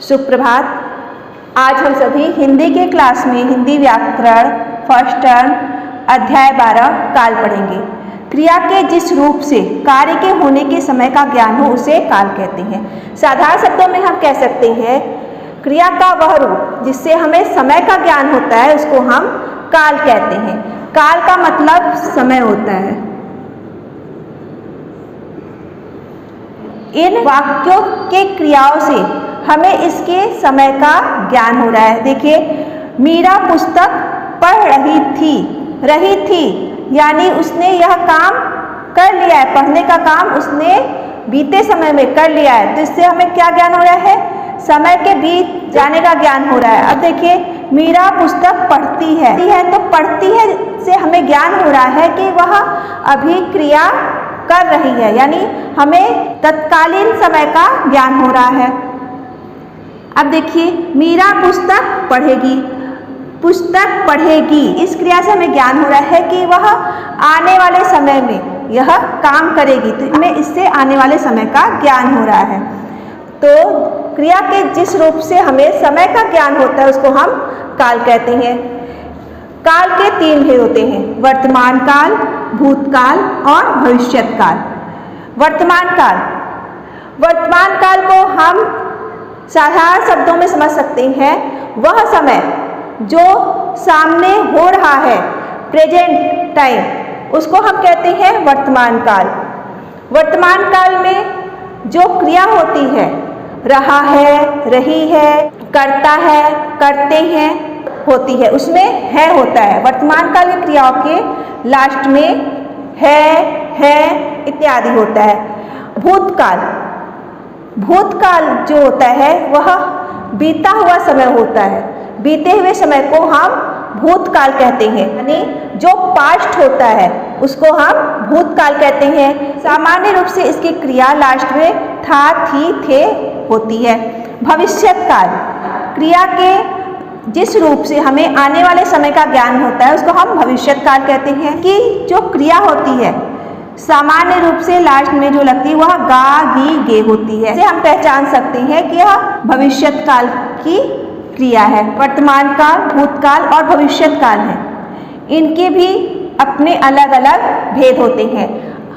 सुप्रभात। आज हम सभी हिंदी के क्लास में हिंदी व्याकरण फर्स्ट टर्म अध्याय 12 काल पढ़ेंगे। क्रिया के जिस रूप से कार्य के होने के समय का ज्ञान हो उसे काल कहते हैं। साधारण शब्दों में हम कह सकते हैं क्रिया का वह रूप जिससे हमें समय का ज्ञान होता है उसको हम काल कहते हैं। काल का मतलब समय होता है। इन वाक्यों के क्रियाओं से हमें इसके समय का ज्ञान हो रहा है। देखिए, मीरा पुस्तक पढ़ रही थी यानी उसने यह काम कर लिया है, पढ़ने का काम उसने बीते समय में कर लिया है। तो इससे हमें क्या ज्ञान हो रहा है? समय के बीत जाने का ज्ञान हो रहा है। अब देखिए, मीरा पुस्तक पढ़ती है तो पढ़ती है से हमें ज्ञान हो रहा है कि वह अभी क्रिया कर रही है, यानी हमें तत्कालीन समय का ज्ञान हो रहा है। अब देखिए, मीरा पुस्तक पढ़ेगी इस क्रिया से हमें ज्ञान हो रहा है कि वह आने वाले समय में यह काम करेगी, तो हमें इससे आने वाले समय का ज्ञान हो रहा है। तो क्रिया के जिस रूप से हमें समय का ज्ञान होता है उसको हम काल कहते हैं। काल के 3 भेद होते हैं, वर्तमान काल, भूतकाल और भविष्यत काल। वर्तमान काल को हम साधारण शब्दों में समझ सकते हैं वह समय जो सामने हो रहा है, प्रेजेंट टाइम, उसको हम कहते हैं वर्तमान काल। वर्तमान काल में जो क्रिया होती है, रहा है, रही है, करता है, करते हैं होती है, उसमें है होता है। वर्तमान काल की क्रियाओं के लास्ट में है इत्यादि होता है। भूतकाल जो होता है वह बीता हुआ समय होता है। बीते हुए समय को हम भूतकाल कहते हैं, यानी जो पास्ट होता है उसको हम भूतकाल कहते हैं। सामान्य रूप से इसकी क्रिया लास्ट में था, थी, थे होती है। भविष्यत काल, क्रिया के जिस रूप से हमें आने वाले समय का ज्ञान होता है उसको हम भविष्यत काल कहते हैं। कि जो क्रिया होती है सामान्य रूप से लास्ट में जो लगती है वह गा, गी, गे होती है। इसे हम पहचान सकते हैं कि यह भविष्यत काल की क्रिया है। वर्तमान काल, भूतकाल और भविष्यत काल है, इनके भी अपने अलग अलग भेद होते हैं।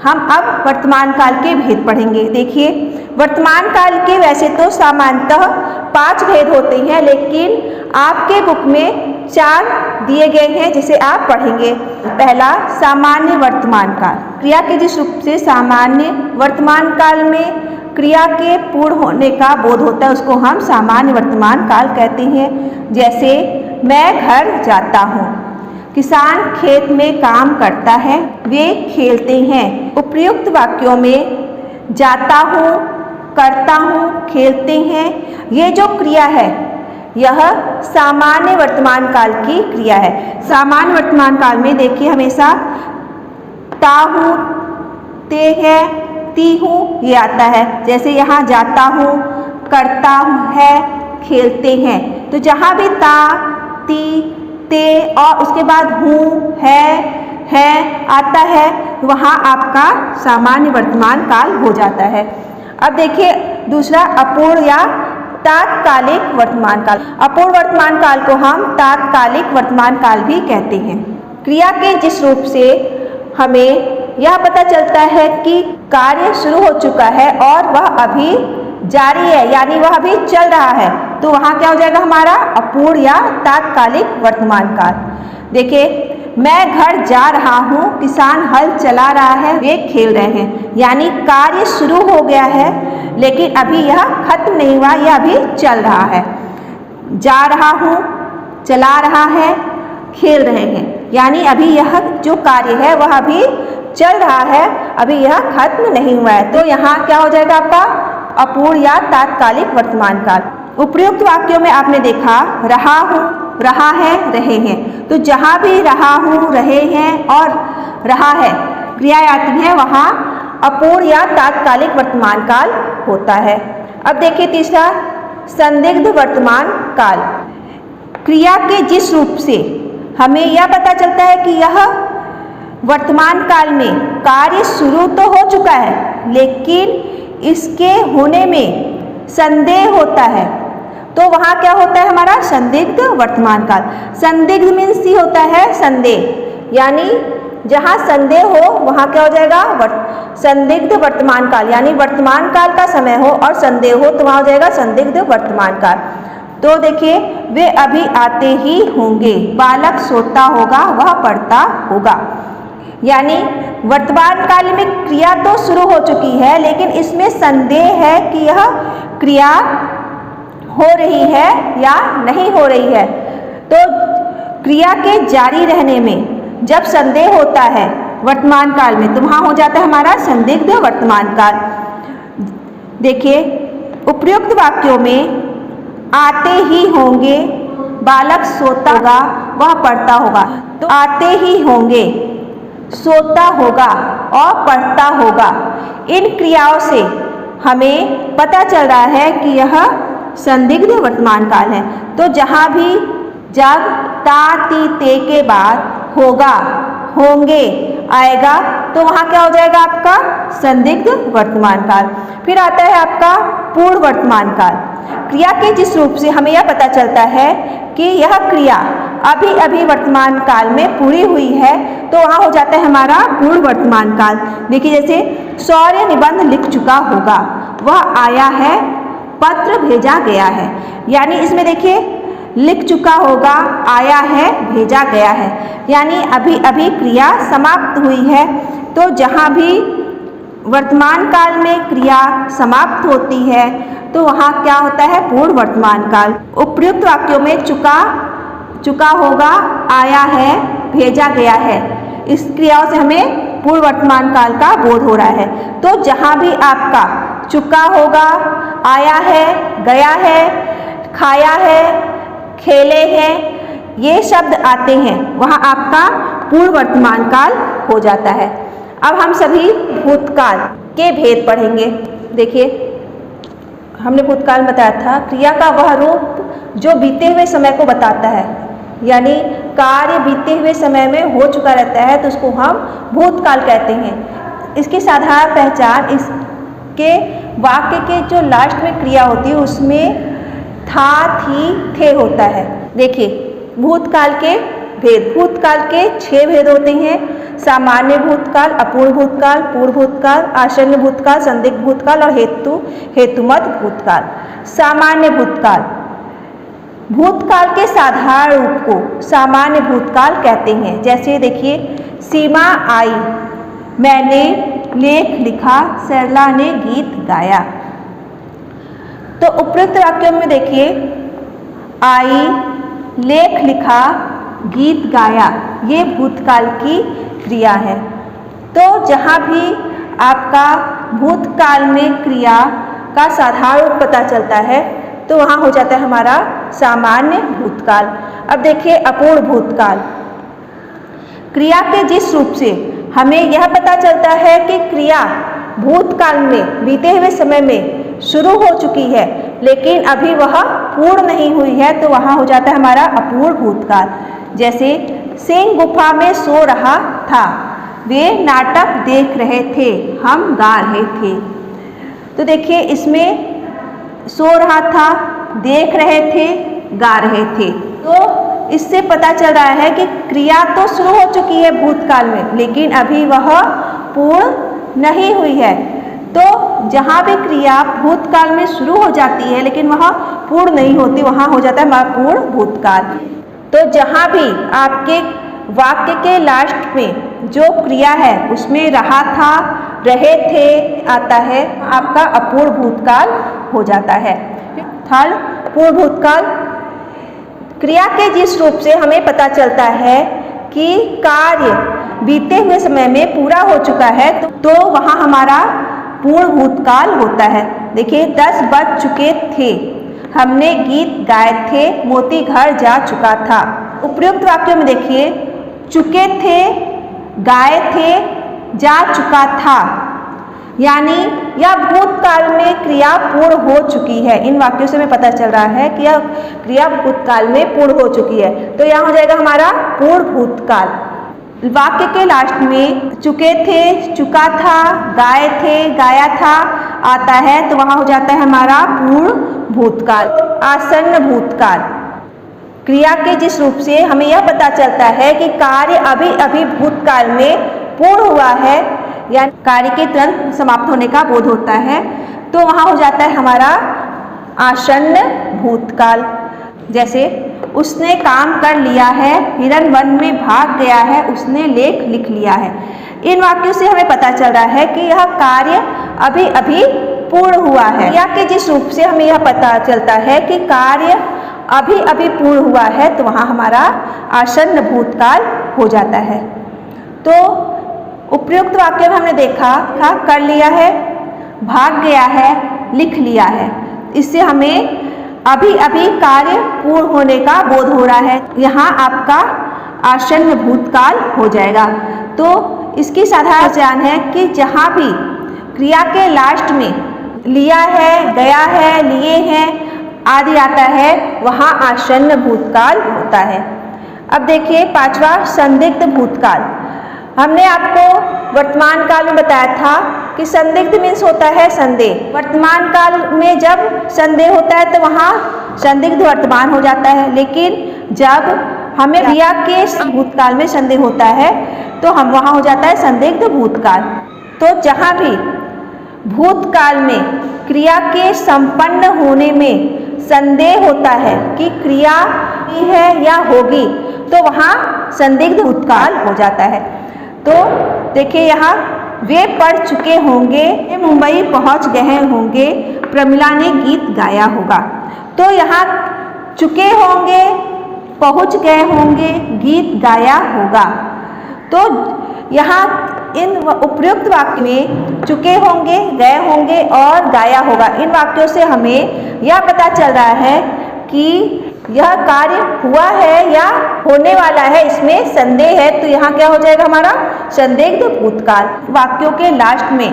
हम अब वर्तमान काल के भेद पढ़ेंगे। देखिए, वर्तमान काल के वैसे तो सामान्यतः 5 भेद होते हैं, लेकिन आपके बुक में 4 दिए गए हैं जिसे आप पढ़ेंगे। पहला, सामान्य वर्तमान काल। क्रिया के जिस रूप से सामान्य वर्तमान काल में क्रिया के पूर्ण होने का बोध होता है उसको हम सामान्य वर्तमान काल कहते हैं। जैसे, मैं घर जाता हूँ, किसान खेत में काम करता है, वे खेलते हैं। उपर्युक्त वाक्यों में जाता हूँ, करता हूँ, खेलते हैं, ये जो क्रिया है यह सामान्य वर्तमान काल की क्रिया है। सामान्य वर्तमान काल में देखिए हमेशा ता हूँ, ते है, ती हूँ ये आता है। जैसे यहाँ जाता हूँ, करता है, खेलते हैं, तो जहाँ भी ता, ती, ते और उसके बाद हूँ, है आता है वहाँ आपका सामान्य वर्तमान काल हो जाता है। अब देखिए दूसरा, अपूर्ण या तात्कालिक वर्तमान काल। अपूर्ण वर्तमान काल को हम तात्कालिक वर्तमान काल भी कहते हैं। क्रिया के जिस रूप से हमें यह पता चलता है कि कार्य शुरू हो चुका है और वह अभी जारी है, यानी वह अभी चल रहा है, तो वहाँ क्या हो जाएगा हमारा अपूर्ण या तात्कालिक वर्तमान काल। देखिए, मैं घर जा रहा हूँ, किसान हल चला रहा है, वे खेल रहे हैं, यानी कार्य शुरू हो गया है लेकिन अभी यह खत्म नहीं हुआ, यह अभी चल रहा है। जा रहा हूँ, चला रहा है, खेल रहे हैं, यानी अभी यह जो कार्य है वह अभी चल रहा है, अभी यह खत्म नहीं हुआ है। तो यहाँ क्या हो जाएगा आपका अपूर्ण या तात्कालिक वर्तमान काल। उपर्युक्त वाक्यों में आपने देखा रहा हूँ, रहा है, रहे हैं, तो जहाँ भी रहा हूँ, रहे हैं और रहा है क्रियाएं आती हैं वहाँ अपूर्ण या तात्कालिक वर्तमान काल होता है। अब देखिए तीसरा, संदिग्ध वर्तमान काल। क्रिया के जिस रूप से हमें यह पता चलता है कि यह वर्तमान काल में कार्य शुरू तो हो चुका है लेकिन इसके होने में संदेह होता है, तो वहाँ क्या होता है हमारा संदिग्ध वर्तमान काल। संदिग्ध मीन्स ही होता है संदेह, यानी जहाँ संदेह हो वहाँ क्या हो जाएगा संदिग्ध वर्तमान काल, यानी वर्तमान काल का समय हो और संदेह हो तो वहाँ हो जाएगा संदिग्ध वर्तमान काल। तो देखिए, वे अभी आते ही होंगे, बालक सोता होगा वह पढ़ता होगा, यानी वर्तमान काल में क्रिया तो शुरू हो चुकी है लेकिन इसमें संदेह है कि यह क्रिया हो रही है या नहीं हो रही है। तो क्रिया के जारी रहने में जब संदेह होता है वर्तमान काल में तो वहाँ हो जाता है हमारा संदिग्ध वर्तमान काल। देखिए, उपयुक्त वाक्यों में आते ही होंगे, बालक सोता होगा वह पढ़ता होगा, तो आते ही होंगे, सोता होगा और पढ़ता होगा, इन क्रियाओं से हमें पता चल रहा है कि यह संदिग्ध वर्तमान काल है। तो जहाँ भी जब ता ती ते के बाद होगा, होंगे आएगा तो वहाँ क्या हो जाएगा आपका संदिग्ध वर्तमान काल। फिर आता है आपका पूर्ण वर्तमान काल। क्रिया के जिस रूप से हमें यह पता चलता है कि यह क्रिया अभी अभी वर्तमान काल में पूरी हुई है तो वहाँ हो जाता है हमारा पूर्ण वर्तमान काल। देखिए, जैसे शौर्य निबंध लिख चुका होगा, वह आया है, पत्र भेजा गया है, यानी इसमें देखिए लिख चुका होगा, आया है, भेजा गया है, यानी अभी अभी क्रिया समाप्त हुई है। तो जहाँ भी वर्तमान काल में क्रिया समाप्त होती है तो वहाँ क्या होता है पूर्ण वर्तमान काल। उपयुक्त वाक्यों में चुका होगा, आया है, भेजा गया है, इस क्रियाओं से हमें पूर्ण वर्तमान काल का बोध हो रहा है। तो जहाँ भी आपका चुका होगा, आया है, गया है, खाया है, खेले हैं, ये शब्द आते हैं वहाँ आपका पूर्ण वर्तमान काल हो जाता है। अब हम सभी भूतकाल के भेद पढ़ेंगे। देखिए, हमने भूतकाल बताया था क्रिया का वह रूप जो बीते हुए समय को बताता है, यानी कार्य बीते हुए समय में हो चुका रहता है तो उसको हम भूतकाल कहते हैं। इसकी साधारण पहचान इसके वाक्य के जो लास्ट में क्रिया होती है उसमें था, थी, थे होता है। देखिए, भूतकाल के भेद, भूतकाल के 6 भेद होते हैं। सामान्य भूतकाल, अपूर्ण भूतकाल, पूर्व भूतकाल, आसन्न भूतकाल, संदिग्ध भूतकाल और हेतुमत भूतकाल। सामान्य भूतकाल, भूतकाल के साधारण रूप को सामान्य भूतकाल कहते हैं। जैसे देखिए, सीमा आई, मैंने लेख लिखा, सरला ने गीत गाया। तो उपयुक्त वाक्यों में देखिए, आई, लेख लिखा, गीत गाया, ये भूतकाल की क्रिया है। तो जहाँ भी आपका भूतकाल में क्रिया का साधारण रूप पता चलता है तो वहाँ हो जाता है हमारा सामान्य भूतकाल। अब देखिए, अपूर्ण भूतकाल, क्रिया के जिस रूप से हमें यह पता चलता है कि क्रिया भूतकाल में बीते हुए समय में शुरू हो चुकी है लेकिन अभी वह पूर्ण नहीं हुई है तो वहाँ हो जाता है हमारा अपूर्ण भूतकाल। जैसे, सिंह गुफा में सो रहा था, वे नाटक देख रहे थे, हम गा रहे थे। तो देखिए, इसमें सो रहा था, देख रहे थे, गा रहे थे। तो इससे पता चल रहा है कि क्रिया तो शुरू हो चुकी है भूतकाल में लेकिन अभी वह पूर्ण नहीं हुई है। तो जहाँ भी क्रिया भूतकाल में शुरू हो जाती है लेकिन वह पूर्ण नहीं होती वहाँ हो जाता है हमारा पूर्ण भूतकाल। तो जहाँ भी आपके वाक्य के लास्ट में जो क्रिया है उसमें रहा था, रहे थे आता है, आपका अपूर्ण भूतकाल हो जाता है। थर्ड, पूर्ण भूतकाल, क्रिया के जिस रूप से हमें पता चलता है कि कार्य बीते हुए समय में पूरा हो चुका है तो वहाँ हमारा पूर्ण भूतकाल होता है। देखिए, 10 बज चुके थे, हमने गीत गाए थे, मोती घर जा चुका था। उपयुक्त वाक्यों में देखिए, चुके थे, गाए थे, जा चुका था, यानी यह भूतकाल में क्रिया पूर्ण हो चुकी है। इन वाक्यों से हमें पता चल रहा है कि यह क्रिया भूतकाल में पूर्ण हो चुकी है तो यहाँ हो जाएगा हमारा पूर्ण भूतकाल। वाक्य के लास्ट में चुके थे, चुका था, गाए थे, गाया था आता है तो वहाँ हो जाता है हमारा पूर्ण भूतकाल, आसन्न भूतकाल। क्रिया के जिस रूप से हमें यह पता चलता है कि कार्य अभी अभी भूतकाल में पूर्ण हुआ है या कार्य के तुरंत समाप्त होने का बोध होता है, तो वहाँ हो जाता है हमारा आसन्न भूतकाल। जैसे उसने काम कर लिया है, हिरन वन में भाग गया है, उसने लेख लिख लिया है। इन वाक्यों से हमें पता चल रहा है कि यह कार्य अभी अभी पूर्ण हुआ है। क्रिया के जिस रूप से हमें यह पता चलता है कि कार्य अभी अभी पूर्ण हुआ है, तो वहाँ हमारा आसन्न भूतकाल हो जाता है। तो उपयुक्त वाक्य में हमने देखा था कर लिया है, भाग गया है, लिख लिया है। इससे हमें अभी अभी कार्य पूर्ण होने का बोध हो रहा है। यहाँ आपका आसन्न भूतकाल हो जाएगा। तो इसकी साधारण पहचान है कि जहाँ भी क्रिया के लास्ट में लिया है, गया है, लिए हैं आदि आता है, वहाँ आसन्न भूतकाल होता है। अब देखिए पांचवा, संदिग्ध भूतकाल। हमने आपको वर्तमान काल में बताया था कि संदिग्ध मीन्स होता है संदेह। वर्तमान काल में जब संदेह होता है तो वहाँ संदिग्ध वर्तमान हो जाता है, लेकिन जब हमें क्रिया के भूतकाल में संदेह होता है तो हम वहाँ हो जाता है संदिग्ध भूतकाल। तो जहाँ भी भूतकाल में क्रिया के संपन्न होने में संदेह होता है कि क्रिया है या होगी, तो वहाँ संदिग्ध भूतकाल हो जाता है। तो देखिए यहाँ वे पढ़ चुके होंगे, मुंबई पहुँच गए होंगे, प्रमिला ने गीत गाया होगा। तो यहाँ चुके होंगे, पहुँच गए होंगे, गीत गाया होगा। तो यहाँ इन उपयुक्त वाक्य में चुके होंगे, गए होंगे और गाया होगा, इन वाक्यों से हमें यह पता चल रहा है कि यह कार्य हुआ है या होने वाला है, इसमें संदेह है। तो यहाँ क्या हो जाएगा हमारा संदिग्ध भूतकाल। वाक्यों के लास्ट में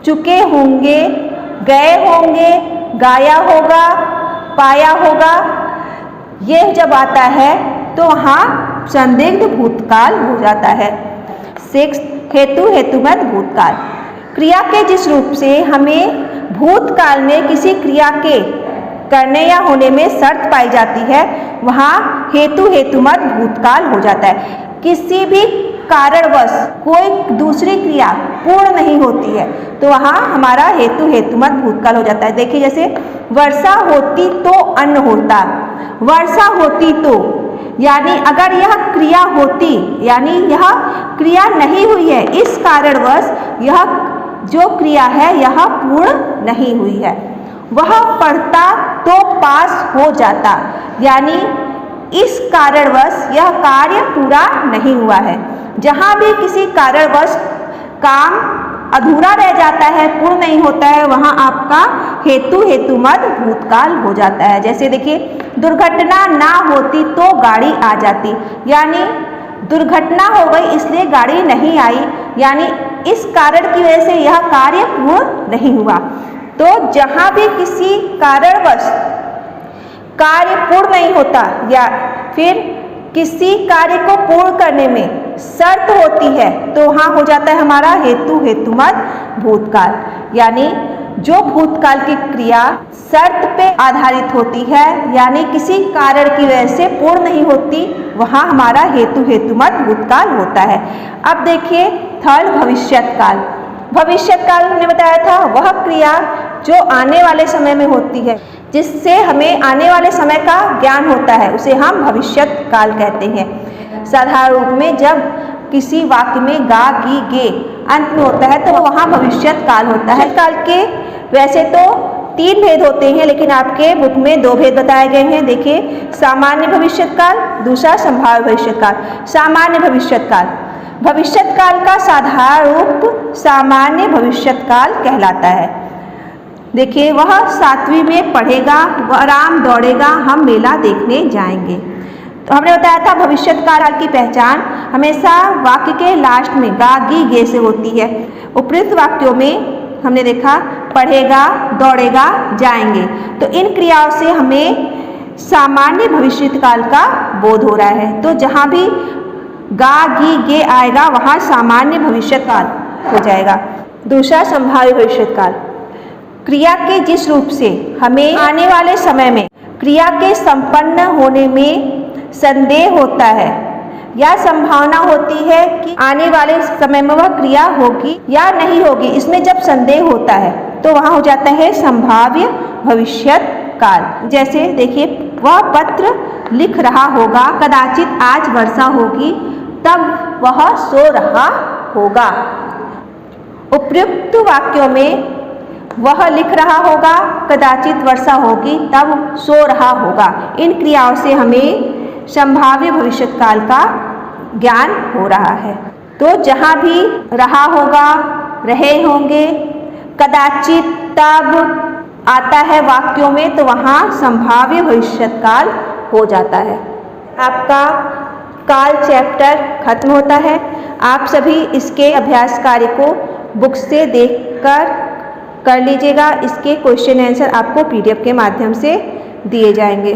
चुके होंगे, गए होंगे, गाया होगा, पाया होगा, ये जब आता है तो वहाँ संदिग्ध भूतकाल हो जाता है। 6 हेतु हेतुमत भूतकाल। क्रिया के जिस रूप से हमें भूतकाल में किसी क्रिया के करने या होने में शर्त पाई जाती है, वहाँ हेतु हेतुमत भूतकाल हो जाता है। किसी भी कारणवश कोई दूसरी क्रिया पूर्ण नहीं होती है, तो वहाँ हमारा हेतु हेतुमत भूतकाल हो जाता है। देखिए जैसे वर्षा होती तो अन्न होता, वर्षा होती तो, यानी अगर यह क्रिया होती, यानी यह क्रिया नहीं हुई है, इस कारणवश यह जो क्रिया है यह पूर्ण नहीं हुई है। वह पढ़ता तो पास हो जाता, यानी इस कारणवश यह कार्य पूरा नहीं हुआ है। जहाँ भी किसी कारणवश काम अधूरा रह जाता है, पूर्ण नहीं होता है, वहाँ आपका हेतु हेतुमत भूतकाल हो जाता है। जैसे देखिए दुर्घटना ना होती तो गाड़ी आ जाती, यानी दुर्घटना हो गई इसलिए गाड़ी नहीं आई, यानी इस कारण की वजह से यह कार्य पूर्ण नहीं हुआ। तो जहाँ भी किसी कारणवश कार्य पूर्ण नहीं होता या फिर किसी कार्य को पूर्ण करने में शर्त होती है, तो वहाँ हो जाता है हमारा हेतु हेतुमत भूतकाल। यानी जो भूतकाल की क्रिया शर्त पे आधारित होती है, यानी किसी कारण की वजह से पूर्ण नहीं होती, वहाँ हमारा हेतु हेतुमत भूतकाल होता है। अब देखिए थर्ड भविष्यत काल। भविष्यत काल हमने बताया था वह क्रिया जो आने वाले समय में होती है, जिससे हमें आने वाले समय का ज्ञान होता है, उसे हम भविष्यत काल कहते हैं। साधारण रूप में जब किसी वाक्य में गा गी गे अंत में होता है तो वहाँ भविष्यत काल होता है। काल के वैसे तो 3 भेद होते हैं, लेकिन आपके बुक में 2 भेद बताए गए हैं। देखिए सामान्य भविष्यत काल, दूसरा संभाव्य भविष्यत काल। सामान्य भविष्यत काल, भविष्यत काल का साधारण रूप सामान्य भविष्यत काल कहलाता है। देखिए वह 7वीं में पढ़ेगा, वह राम दौड़ेगा, हम मेला देखने जाएंगे। तो हमने बताया था भविष्यत काल की पहचान हमेशा वाक्य के लास्ट में गा गी गे से होती है। उपयुक्त वाक्यों में हमने देखा पढ़ेगा, दौड़ेगा, जाएंगे। तो इन क्रियाओं से हमें सामान्य भविष्यत काल का बोध हो रहा है। तो जहाँ भी गा गी गे आएगा वहाँ सामान्य भविष्यत काल हो जाएगा। दूसरा संभाव्य भविष्यत काल। क्रिया के जिस रूप से हमें आने वाले समय में क्रिया के संपन्न होने में संदेह होता है या संभावना होती है कि आने वाले समय में वह क्रिया होगी या नहीं होगी, इसमें जब संदेह होता है तो वहाँ हो जाता है संभाव्य भविष्यत काल। जैसे देखिए, वह पत्र लिख रहा होगा, कदाचित आज वर्षा होगी, तब वह सो रहा होगा। उपयुक्त वाक्यों में वह लिख रहा होगा, कदाचित वर्षा होगी, तब सो रहा होगा, इन क्रियाओं से हमें संभाव्य भविष्यकाल का ज्ञान हो रहा है। तो जहाँ भी रहा होगा, रहे होंगे, कदाचित, तब आता है वाक्यों में तो वहाँ संभाव्य भविष्यकाल हो जाता है। आपका काल चैप्टर खत्म होता है। आप सभी इसके अभ्यास कार्य को बुक से देखकर कर लीजिएगा। इसके क्वेश्चन आंसर आपको PDF के माध्यम से दिए जाएंगे।